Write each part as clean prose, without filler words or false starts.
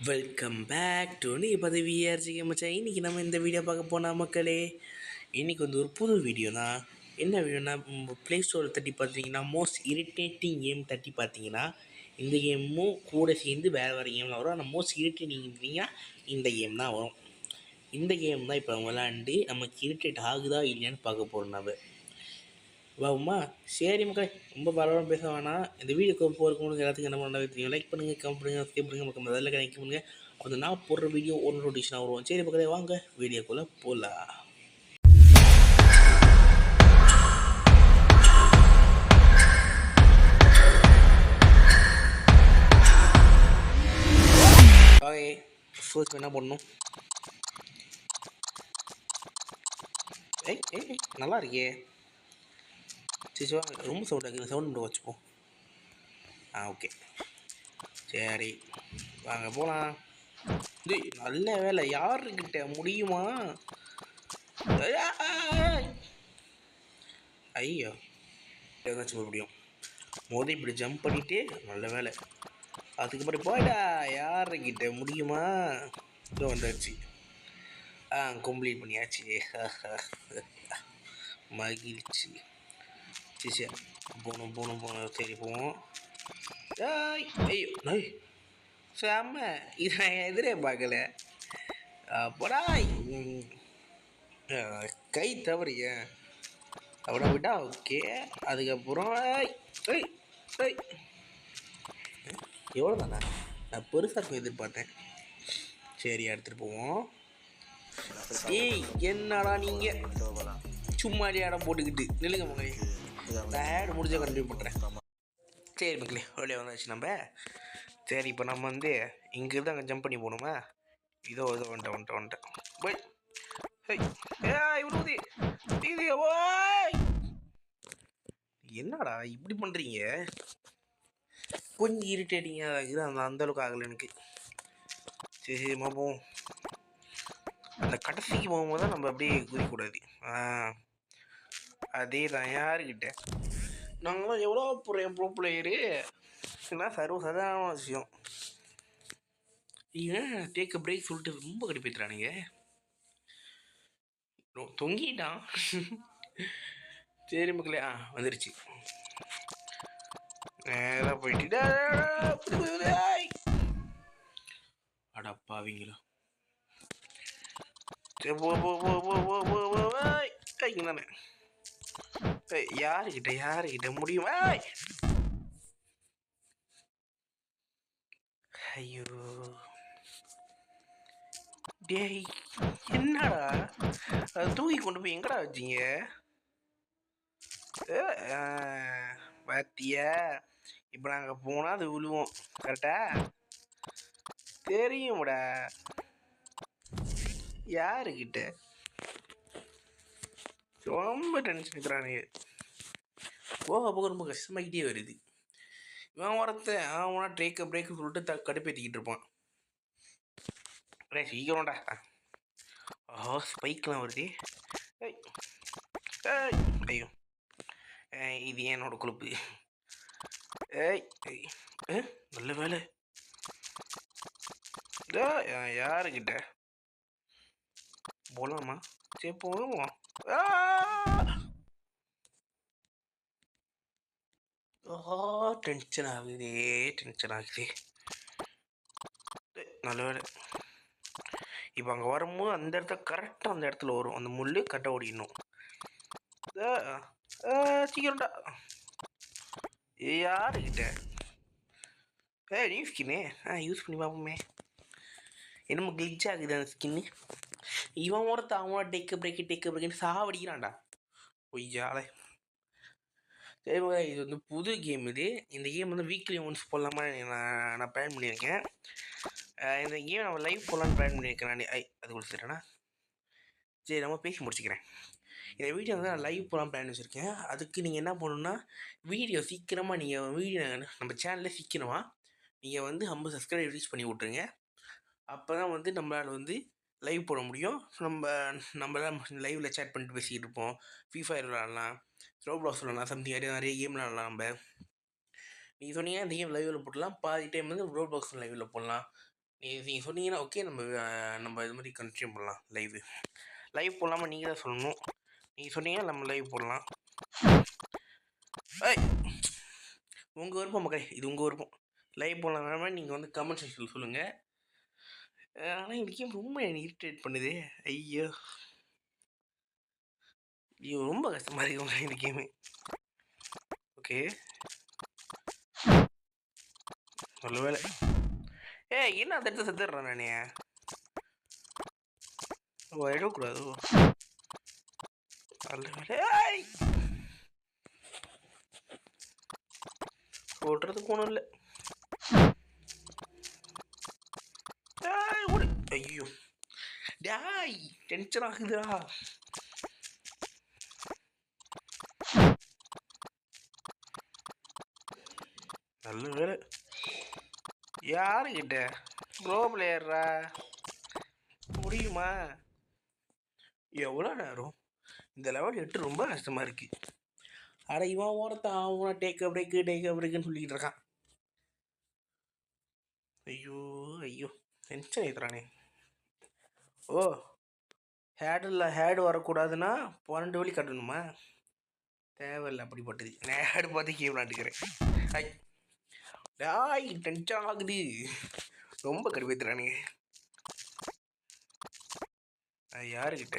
Welcome back to நீ பதவி விஆர்ஜிக்கு மச்சான். இன்றைக்கி நம்ம இந்த வீடியோ பார்க்க போனால் மக்களே, இன்றைக்கி வந்து ஒரு புது வீடியோ தான். என்ன வீடியோனா, ப்ளே ஸ்டோரில் தட்டி பார்த்தீங்கன்னா மோஸ்ட் இரிட்டேட்டிங் கேம் தட்டி பார்த்தீங்கன்னா இந்த கேமும் கூட சேர்ந்து வேறு கேம்லாம் வரும். ஆனால் மோஸ்ட் இரிட்டேட்டிங் பார்த்தீங்கன்னா இந்த கேம் தான் வரும். இந்த கேம் தான் இப்போ விளாண்டு நமக்கு இரிட்டேட் ஆகுதா இல்லையான்னு பார்க்க போகிறோம். நம்ம வாமா சரி மக்களே, ரொம்ப பரவாயில்ல பேச வேணாம். இந்த வீடியோ போகிறவங்களுக்கு எல்லாத்துக்கும் என்ன பண்ணாவே தெரியும். லைக் பண்ணுங்கள், கமெண்ட் பண்ணுங்கள், சப்ஸ்கிரைப் பண்ணுங்கள், மக்கள் அதில் கனெக்ட் பண்ணுங்கள். அப்போ நான் போடுற வீடியோ ஒரு நோட்டிஃபிகேஷனாக வருவோம். சரி மக்களே, வாங்க வீடியோக்குள்ளே போகலாம். ஓகே, ஃபர்ஸ்ட் என்ன பண்ணணும்? ஏய் நல்லா இருக்கே. சரி வாங்க, ரொம்ப சவுண்ட் ஆகுது, சவுண்ட் மட்டும் வச்சுப்போம். ஓகே சரி வாங்க போகலாம். நல்ல வேலை, யாருக்கிட்ட முடியுமா? ஐயோ ஏதாச்சும் முடியும் மோதி இப்படி ஜம்ப் பண்ணிட்டு நல்ல வேலை. அதுக்கப்புறம் போய்டா, யாருக்கிட்ட முடியுமா? இதோ வந்தாச்சு. கம்ப்ளீட் பண்ணியாச்சு. மகிழ்ச்சி. சரி போகணும். சரி போவோம். ஐயோ செம்ம, இது நான் எதிரே பார்க்கல. அப்படா கை தவறிய அவனை விட்டா ஓகே. அதுக்கப்புறம் எவ்வளோ தானே, நான் பெருசாக இருக்கும் எதிர்பார்த்தேன். சரி எடுத்துகிட்டு போவோம். ஏய் என்னடா நீங்கள் சும்மா இடம் போட்டுக்கிட்டு நில்லுங்க மக்களே. நான் முடிஞ்ச கண்டினியூ பண்ணுறேன். சரி மக்களே, வெளியே வந்தாச்சு நம்ம. சரி இப்போ நம்ம வந்து இங்கேருந்து அங்கே ஜம்ப் பண்ணி போகணுமா? இதோ வந்துட்டேன் போய். என்னடா இப்படி பண்ணுறீங்க? கொஞ்சம் இரிட்டேட்டிங்காக இருக்குது, அந்த அளவுக்கு ஆகலை எனக்கு. சரி போவோம். அந்த கடைசிக்கு போகும்போது தான் நம்ம அப்படியே குதிக்கூடாது. அதே தான். யாருக்கிட்ட நாங்களாம் எவ்வளோ ப்ரோ பிளேயரு, இதெல்லாம் சர்வசாதாரண விஷயம். ஏன் டேக் அ பிரேக் சொல்லிட்டு ரொம்ப கடுப்பேற்றுறானுங்க. தொங்கிட்டான். சரி மக்களே, வந்துருச்சு. நேராக போயிட்டு அடப்பாவீங்களா. சரி தானே. யாருக்கிட்ட முடியுமா? ஐயோ டேய், என்னடா அதை தூக்கி கொண்டு போய் எங்கடா வச்சிங்க? பாத்தியா, இப்போ நாங்கள் போனால் அது விழுவோம். கரெக்டா தெரியும்டா. யாருக்கிட்ட ரொம்ப டென்ஷன் இருக்கிறானுங்க. போக ரொம்ப கஷ்டமாக்கிட்டே வருது. இவன் வரத்த அவனா டேக் பிரேக் சொல்லிட்டு கடுப்பேற்றிக்கிட்டு இருப்பான். சீக்கிரம்டா. ஸ்பைக்லாம் வருது. ஐயோ இது என்னோட கொழுப்பு. நல்ல வேலை. யாருக்கிட்ட போலாமா? சரி போவோம். டென்ஷன் ஆகுது. நல்ல வேலை. இப்போ அங்கே வரும்போது அந்த இடத்துல கரெக்டாக அந்த இடத்துல வரும் அந்த முள், கட்ட ஓடிடணும். சீக்கிரம்டா. யாருக்கிட்ட நியூ ஸ்கின்னு யூஸ் பண்ணி பார்ப்போமே. என்னமோ கிளிச் ஆகுது அந்த ஸ்கின்னு. இவன் அவனோட டேக்கு பிரேக்குன்னு சாவடிக்கிறான்டா பொய்யாலே. சரி இது வந்து புது கேம். இந்த கேம் வந்து வீக்லி ஒன்ஸ் போடலாமா நான் பிளான் பண்ணியிருக்கேன். இந்த கேம் நம்ம லைவ் போடலான்னு பிளான் பண்ணியிருக்கேன் நான். அது கொடுத்துட்டேன்னா சரி நம்ம பேசி முடிச்சுக்கிறேன். இந்த வீடியோ வந்து நான் லைவ் போகலாம் பிளான் வச்சுருக்கேன். அதுக்கு நீங்கள் என்ன பண்ணணுன்னா, வீடியோ சீக்கிரமாக நீங்கள் நம்ம சேனலில் சீக்கிரமாக நீங்கள் வந்து 50 சப்ஸ்கிரைபர் ரீச் பண்ணி விட்ருங்க. அப்போ தான் வந்து நம்மளால் வந்து லைவ் போட முடியும். நம்மளாம் லைவில் சேட் பண்ணிட்டு பேசிக்கிட்டு இருப்போம். ஃப்ரீ ஃபயர் விளாட்லாம், ரோப்ளாக்ஸ் விளாட்லாம், சம்திங் நிறைய கேம் விளாட்லாம். நம்ம நீங்கள் சொன்னீங்க இந்த கேம் லைவில் போடலாம், பாதி டைம் வந்து ரோப்ளாக்ஸ் லைவில் போடலாம். நீங்கள் சொன்னீங்கன்னா ஓகே, நம்ம இது மாதிரி கண்டினியூ பண்ணலாம். லைவ் போடலாமா நீங்கள் தான் சொல்லணும். நீங்கள் சொன்னீங்கன்னா நம்ம லைவ் போடலாம். ஏய், உங்கள் விருப்பம் மக்களே, இது உங்கள் விருப்பம். லைவ் போடலாம் வேணாமா நீங்கள் வந்து கமெண்ட் செக்ஷனில் சொல்லுங்கள். ஆனால் இந்த கேம் ரொம்ப இரிட்டேட் பண்ணுது. ஐயோ ஐயோ, ரொம்ப கஷ்டமாக இருக்கு இந்த கேமு. ஓகே, நல்ல வேலை. என்ன அந்த இடத்த செத்துடுறேன் நானே. எடுக்கக்கூடாது. நல்ல வேலை. ஓட்டுறதுக்கு ஒன்றும் இல்லை. ஐயோ டாய், டென்ஷன் ஆகுதுடா. நல்ல வேலை. யாருக்கிட்ட ப்ரோ பிளேயர்ரா முடியுமா? எவ்வளோ நேரம்? இந்த லெவல் 8 ரொம்ப கஷ்டமாக இருக்குது. அட இவன் ஓரத்தான் அவனை டேக் பிரேக்குன்னு சொல்லிக்கிட்டு இருக்கான். ஐயோ ஐயோ, டென்ஷன் ஆகிடுறானே. ஓ, ஹேடு வரக்கூடாதுன்னா 12 வழி கட்டணுமா? தேவையில்லை அப்படிப்பட்டது. நான் ஹேடு பார்த்து கேம் விளாண்டுக்கிறேன். டாய், டென்ஷன் ஆகுது. ரொம்ப கடுப்பேத்துறானுங்க. யாருக்கிட்ட?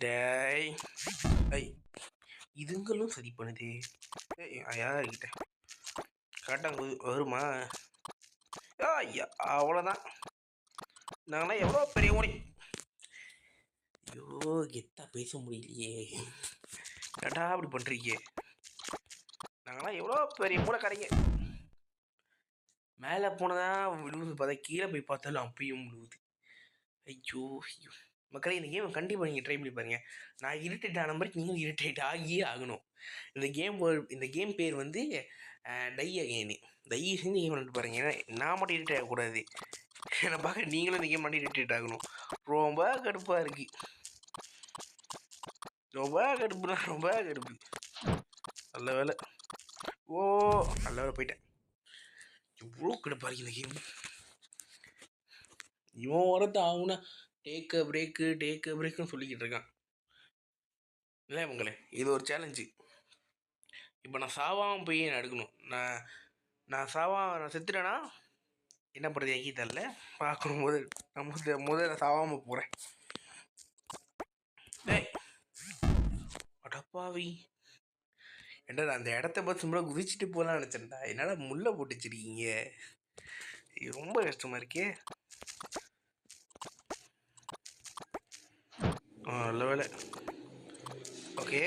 டேய் ஐ, இதுங்களும் சரி பண்ணுது. யாருக்கிட்ட கரெக்டாக வருமா? ஐயா, அவ்வளோதான். நாங்களாம் எவ்வளோ பெரிய ஊரை. ஐயோ, கெத்தா பேச முடியலையே. கேட்டா அப்படி பண்ணுறீங்க. நாங்களாம் எவ்வளோ பெரிய மூளைக்காரங்க. மேலே போனதான் விழுவுது பார்த்தா, கீழே போய் பார்த்தாலும் அப்பயும் விழுவுது. ஐயோ ஐயோ மக்களே, இந்த கேம் கண்டிப்பாக நீங்கள் ட்ரை பண்ணி பாருங்கள். நான் இரிட்டேட் ஆன மாதிரி நீங்களும் இரிட்டேட் ஆகியே ஆகணும். இந்த கேம் பேர் வந்து டை அகைனு. தயவு செஞ்சு கேம் விளாண்டு பாருங்கள். ஏன்னா நான் மட்டும் இரிட்டேட் ஆகக்கூடாது, என்னை பார்க்க நீங்களும் இந்த கேம் மட்டும் இரிட்டேட் ஆகணும். ரொம்ப கடுப்பாக இருக்குது. ரொம்ப கடுப்பு. நல்ல வேலை. ஓ, நல்ல வேலை போயிட்டேன். எவ்வளோ கடுப்பாக இருக்குது இந்த கேம். இவன் வரது ஆகுனா டேக் அ பிரேக்குன்னு சொல்லிக்கிட்டு இருக்கான். இல்லை உங்களே, இது ஒரு சேலஞ்சு. இப்போ நான் சாவாமல் போய் நான் எடுக்கணும். நான் செத்துட்டேன்னா என்ன பண்ணுறது எங்கி தரல பார்க்கணும். முதல்ல சாவாமல் போகிறேன். அடப்பாவி, ஏன்டா நான் அந்த இடத்த பார்த்து சும்மா குதிச்சுட்டு போகலான்னு நினச்சேன்டா. என்னால் முள்ளை போட்டு வச்சிருக்கீங்க. இது ரொம்ப கஷ்டமாக இருக்கே. நல்ல வேலை. ஓகே,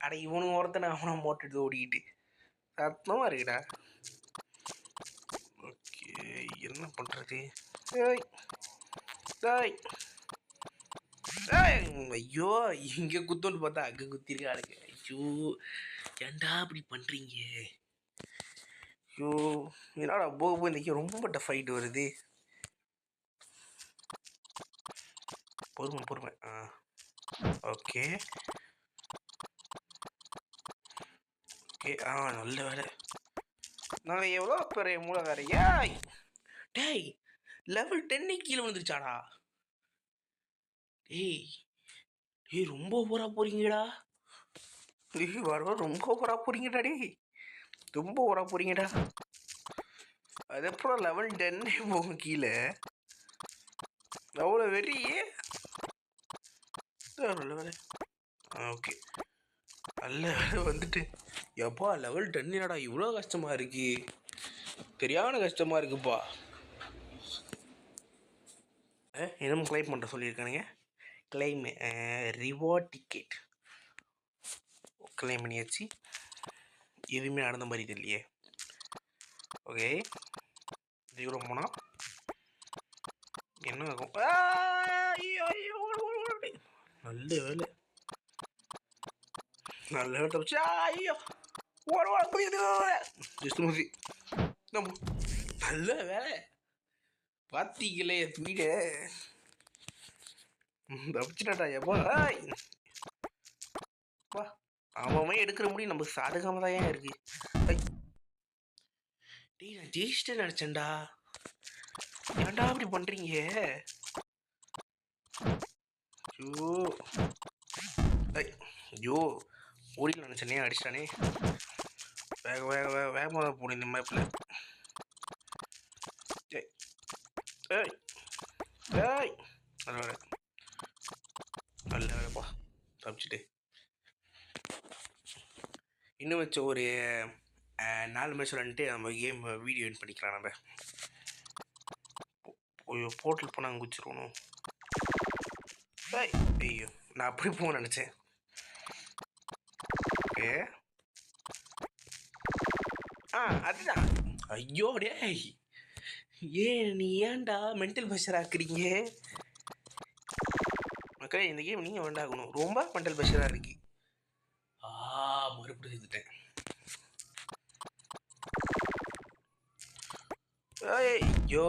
அட இவனு ஒருத்தனை அவனை போட்டுட்டு ஓடிக்கிட்டு சத்தமாக இருக்குடா. ஓகே, என்ன பண்ணுறது? ஐயோ, இங்கே குத்தோன்னு பார்த்தா அங்கே குத்திருக்காளுங்க. ஐயோ, ஏன்டா அப்படி பண்ணுறீங்க? ஐயோ, என்னடா போக இன்றைக்கி ரொம்ப டஃப் ஆகிட்டு வருது. பொறுமை. ஓகே, நல்ல வேலை. நாங்கள் எவ்வளோ பெரிய மூலகாரையா. டேய், லெவல் 10 கீழே வந்துருச்சாடா. டேய் ரொம்ப ஓவரா போறீங்கடா. ரொம்ப ஓவரா போறீங்கடா. ரொம்ப ஓவரா போறீங்கடா. அதுக்கப்புறம் லெவல் 10 போகும் கீழே. அவ்வளோ வெறியே. நல்ல வேலை. ஓகே, நல்ல வேலை வந்துட்டு. எப்பா லெவல் 10 இவ்வளோ கஷ்டமாக இருக்கு. தெரியாத கஷ்டமாக இருக்குப்பா. என்னமோ கிளைம் பண்ணுற சொல்லியிருக்கானுங்க. கிளைம் ரிவார்ட் டிக்கெட் கிளைம் பண்ணியாச்சு. எதுவுமே நடந்த மாதிரி தெரியலையே. ஓகே, இவ்வளோ போனால் என்ன ஆகும்? நல்ல வேலை. ஐயோ, நல்ல வேலை. பார்த்தீங்களே வீடு தப்பிச்சிட்டாடா. எப்பா அவன் எடுக்கிற முடியும் நமக்கு சாதகமாக தான் இருக்கு. டேய் நான் ஜெயிச்சிட்டு நினச்சேன்டா. ஏன்டா அப்படி பண்ணுறீங்க? ஐயோ ஐயோ ஓடிக்கலாம் நினச்சனே, அடிச்சிட்டானே. வேகமாக தான் போகணும் இந்த மேப்பில். ஏய் ஏய் நல்ல வேலைப்பா தப்பிச்சுட்டு. இன்னும் வச்ச ஒரு 4 மேட்ச் விளாண்டுட்டு நம்ம கேம் வீடியோ எடிட் பண்ணிக்கலாம். நம்ம போர்ட்டல் போனால் அங்கே குச்சிருக்கணும். ஐயோ நான் அப்படி போக நினச்சேன். ஓகே அதுதான். ஐயோ டே நீ ஏன்டா மென்டல் ப்ரெஷர் ஆக்குறீங்க மக்களே? இந்த கேம் நீங்கள் வேண்டாகணும், ரொம்ப மென்டல் ப்ரெஷராக இருக்கு. மறுபடியும் செஞ்சுட்டேன். ஐயோ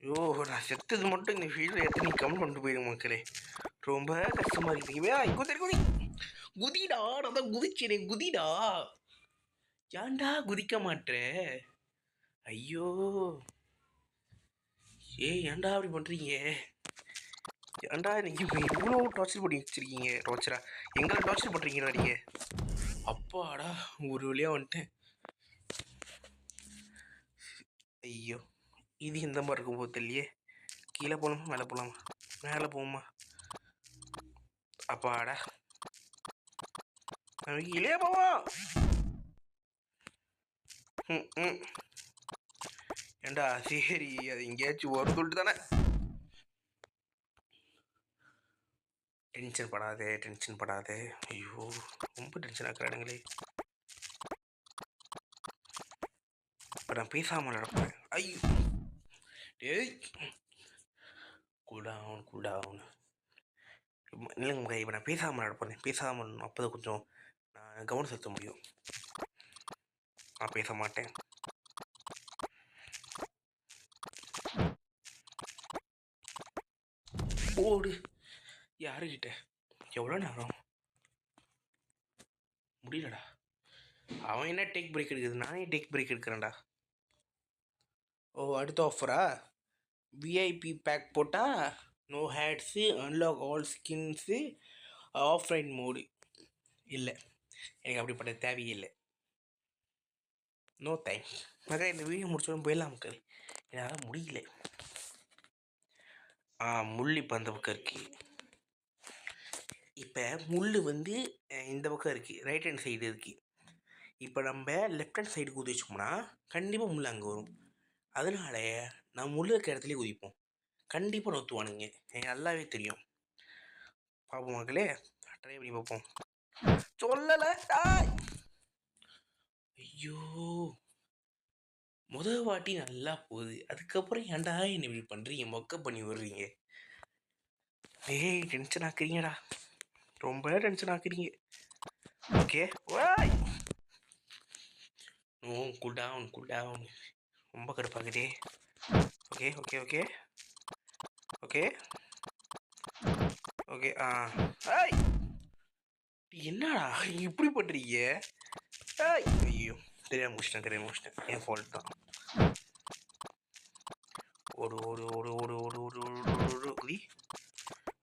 ஐயோ நான் செத்தது மட்டும் இந்த ஃபீல்டில் எத்தனை கமெண்ட் பண்ணிட்டு போயிடுங்க மக்களே. ரொம்ப கஷ்டமாக இருக்குது. குதிடா நான் தான் குதிச்சேன். குதிடா ஏன்டா குதிக்க மாட்டேன்? ஐயோ ஏன்டா அப்படி பண்ணுறீங்க? ஏன்டா நீங்கள் இவ்வளோ டார்ச்சர் பண்ணி வச்சுருக்கீங்க? டார்ச்சரா எங்களை டார்ச்சர் பண்ணுறீங்களா நீங்கள்? அப்பாடா ஒரு வழியாக வந்துட்டேன். ஐயோ இது இந்த மாதிரி இருக்கும் போது தெரியலையே. கீழே போகலாமா மேலே போகலாமா? மேலே போகுமா? அப்பாடா கீழே போவோம். ஏண்டா சரி அது எங்கேயாச்சும் வரும் சொல்லிட்டு தானே. டென்ஷன் படாதே. ஐயோ ரொம்ப டென்ஷன் ஆக்குறானுங்களே. இப்போ நான் பேசாமல் நடப்பேன். ஐயோ டேய் கூல் டவுன் இல்லைங்க. இப்போ நான் பேசாமல் நடப்பேன். பேசாமல் அப்போ தான் கொஞ்சம் நான் கவனம் செலுத்த முடியும். நான் பேச மாட்டேன். ஓடு யாருக்கிட்ட எவ்வளோ நேரம் முடியலடா. அவன் என்ன டேக் பிரேக் எடுக்குது, நானே டேக் பிரேக் எடுக்கிறேன்டா. அடுத்த ஆஃபரா? விஐபி பேக் போட்டால் no ads, unlock all skins, offline mode. இல்லை எனக்கு அப்படிப்பட்ட தேவையில்லை. நோ தேங்க்ஸ் மக்கள். இந்த வீடியோ முடிச்சோன்னு போயிடலாம் மக்கள். என்னால் முடியல. முள் இப்போ அந்த பக்கம் இருக்குது. இப்போ முள் வந்து இந்த பக்கம் இருக்குது, ரைட் ஹேண்ட் சைடு இருக்குது. இப்போ நம்ம லெஃப்ட் ஹேண்ட் சைடு குதிச்சோம்னா கண்டிப்பாக முள் அங்கே வரும். அதனால நான் முள் இருக்க இடத்துலேயே குதிப்போம். கண்டிப்பாக நொத்துவானுங்க, எனக்கு நல்லாவே தெரியும். பார்ப்போம் மக்களே, ட்ரை பண்ணி பார்ப்போம். சொல்லலை. ஐயோ முதல் வாட்டி நல்லா போகுது, அதுக்கப்புறம் ஏன்டா என்ன இப்படி பண்ணுறீங்க? மொக்க பண்ணி விடுறீங்க. டென்ஷன் ஆக்குறீங்கடா, ரொம்ப டென்ஷன் ஆக்குறீங்க. Okay cool down. ரொம்ப கடுப்பாகுதே. ஓகே என்னடா இப்படி பண்ணுறீங்க? ஐயோ தெரியாம முடிச்சிட்டேன். என் ஃபால்ட் தான். ஓடு குதி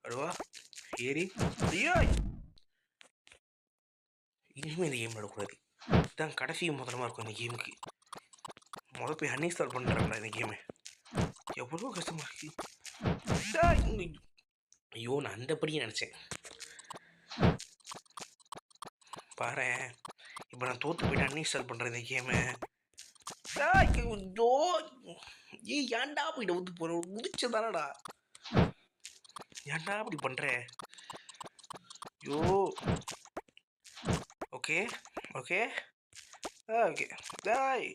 அடுவா ஏறி. ஐயோ இனிமேல் இந்த கேம் விடக்கூடாது. இதுதான் கடைசி முதலமாக இருக்கும் இந்த கேமுக்கு. போய் அன்இன்ஸ்டால் பண்ணுறாங்களா இந்த கேமு? எவ்வளோ கஷ்டமாக இருக்குது. ஐயோ நான் அந்தபடியே நினச்சேன். பாரு இப்போ நான் தோற்று போய்ட்டு அன்இன்ஸ்டால் பண்ணுறேன் இந்த கேமு. ஏன்டா போயிட்டு ஊத்து போற? முடிச்சதானடா, ஏன்டா அப்படி பண்ற? ஐயோ ஓகே டாய்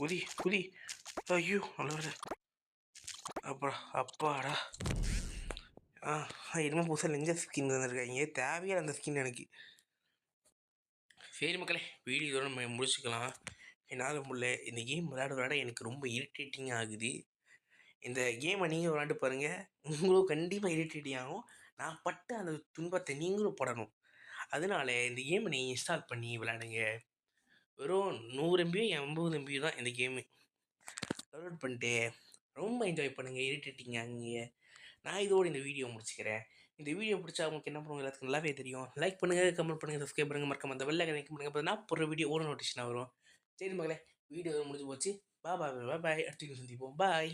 குதி. ஐயோ நல்ல அப்பாடா. இனிமேல் புதுசாக லெஞ்ச ஸ்கின் வந்துருக்காங்க, தேவையான அந்த ஸ்கின் எனக்கு. சரி மக்களே, வீடியோ இதோட நம்ம முடிச்சுக்கலாம். என்னால் முடியல. இந்த கேம் விளையாட எனக்கு ரொம்ப இரிட்டேட்டிங்காக ஆகுது. இந்த கேமை நீங்கள் விளாண்டு பாருங்கள், உங்களுக்கு கண்டிப்பாக இரிட்டேட் ஆகும். நான் பட்ட அந்த துன்பத்தை நீங்களும் படணும். அதனால இந்த கேமை நீங்கள் இன்ஸ்டால் பண்ணி விளாடுங்க. வெறும் 100 MB 80 MB தான் இந்த கேமு. டவுன்லோட் பண்ணிட்டு ரொம்ப என்ஜாய் பண்ணுங்கள், இரிட்டேட்டிங் ஆகுங்க. நான் இதோடு இந்த வீடியோ முடிச்சுக்கிறேன். இந்த வீடியோ பிடிச்சா உங்களுக்கு என்ன பண்ணுவோம் எல்லாத்துக்கும் நல்லாவே தெரியும். லைக் பண்ணுங்கள், கமெண்ட் பண்ணுங்கள், சப்ஸ்கிரைப் பண்ணுங்கள், மறக்காம அந்த பெல் ஐகானை கிளிக் பண்ணுங்கள். அப்போ நான் போடுற வீடியோ ஒரு நோட்டிஃபிகேஷனாக வரும். சரி மகளே, வீடியோ முடிஞ்சு போச்சு. பாய் பாய் பாய் பாய். அடுத்த வீடியோ சந்திப்போம். பாய்.